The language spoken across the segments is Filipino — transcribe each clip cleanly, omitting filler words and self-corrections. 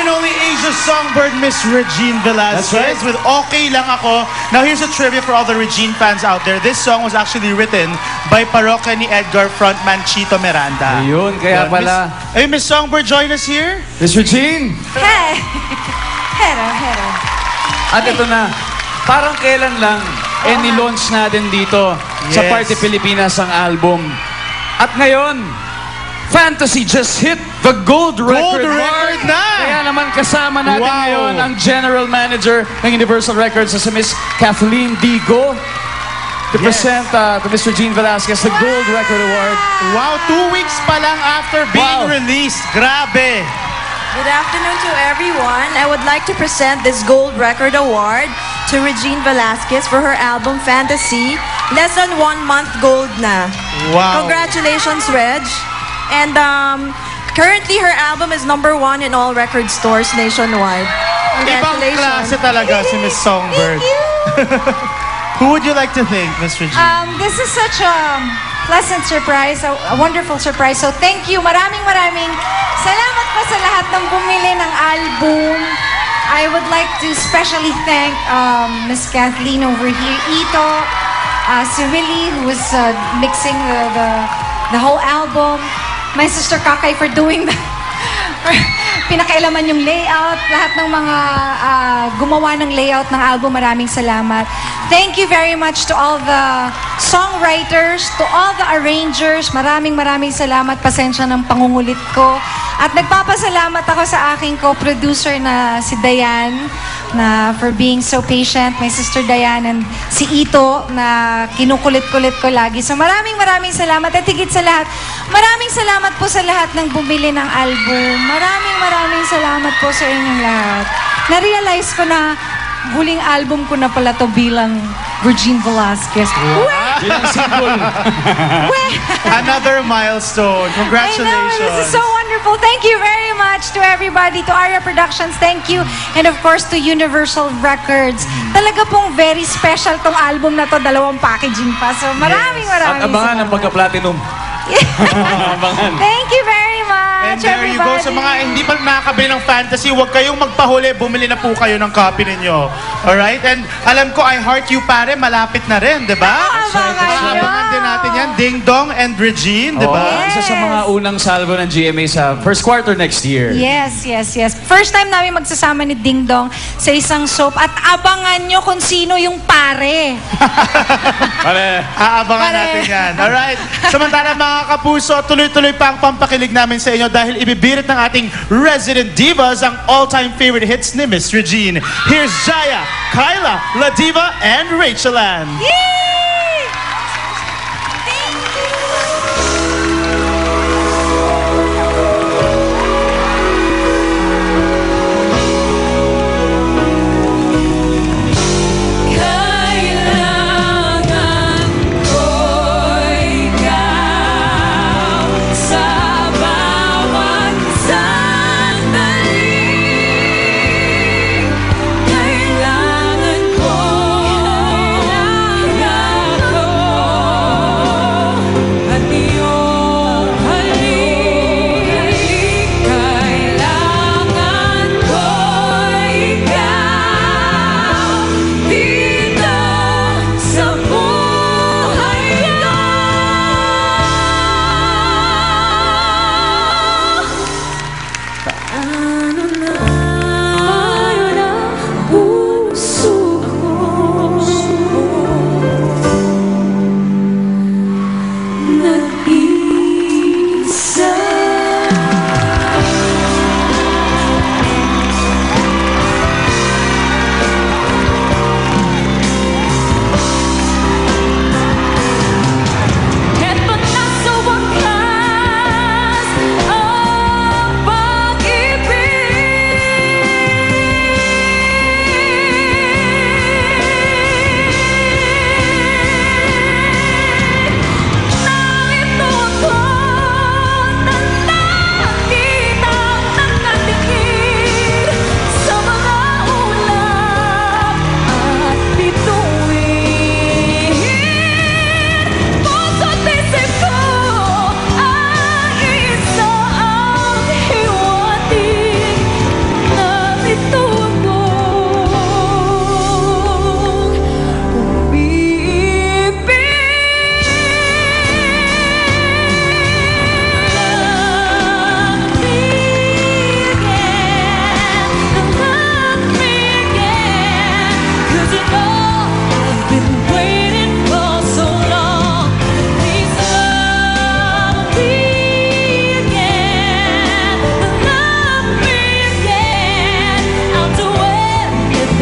and only Asia songbird, Miss Regine Velasquez. That's right. With Okay Lang Ako. Now here's a trivia for all the Regine fans out there. This song was actually written by Parokya ni Edgar frontman Chito Miranda. Ayun, kaya pala. Miss Songbird, join us here. Miss Regine. Hey! Hello. At ito na, parang kailan lang, ni-launch natin dito sa Party Pilipinas ang album. At ngayon, Fantasy just hit the gold record mark. Na! Kaya naman kasama natin ngayon ang General Manager ng Universal Records na si Miss Kathleen Digo to present to Mr. Regine Velasquez the Gold Record Award. Wow, 2 weeks pa lang after being released. Grabe! Good afternoon to everyone. I would like to present this Gold Record Award to Regine Velasquez for her album Fantasy. Less than 1 month gold na. Wow. Congratulations, Reg. And currently her album is #1 in all record stores nationwide. Ibang Congratulations. klase talaga si Miss Songbird. Who would you like to thank, Miss Regine? This is such a pleasant surprise, a wonderful surprise. So thank you. Maraming salamat po sa lahat ng bumili ng album. I would like to especially thank Miss Kathleen over here, Ito, si Willie, who was mixing the whole album. My sister Kakay for doing pinakailaman yung layout, lahat ng mga gumawa ng layout ng album, maraming salamat. Thank you very much to all the songwriters, to all the arrangers, maraming salamat, pasensya ng pangungulit ko. At nagpapasalamat ako sa aking co-producer na si Dayan, na for being so patient, my sister Dayan, and si Ito na kinukulit-kulit ko lagi. So maraming salamat. At higit sa lahat, maraming salamat po sa lahat ng bumili ng album. Maraming salamat po sa inyong lahat. Na-realize ko na huling album ko na pala to bilang Regine Velasquez. Bilang single. Another milestone. Congratulations. I know, this is so wonderful. Thank you very much to everybody, to Aria Productions, thank you. And of course to Universal Records. Talaga pong very special tong album na to, 2 packaging pa. So maraming At abangan ang pagka-platinum. Thank you very much, And there everybody. you go. Sa mga hindi pa nakakabili ng Fantasy, huwag kayong magpahuli. Bumili na po kayo ng copy ninyo. Alright? And alam ko, I Heart You Pare, malapit na rin, di ba? Abangan din natin yan. Ding Dong and Regine, di ba? Isa sa mga unang salvo ng GMA sa first quarter next year. Yes. First time namin magsasama ni Ding Dong sa isang soap. At abangan nyo kung sino yung pare. Aabangan natin yan. Alright? Samantala mga kapuso, tuloy-tuloy pa ang pampakilig namin sa inyo dahil ibibirit ng ating resident divas ang all-time favorite hits ni Miss Regine. Here's Jaya, Kyla, La Diva, and Rachel Ann.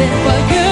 it for you.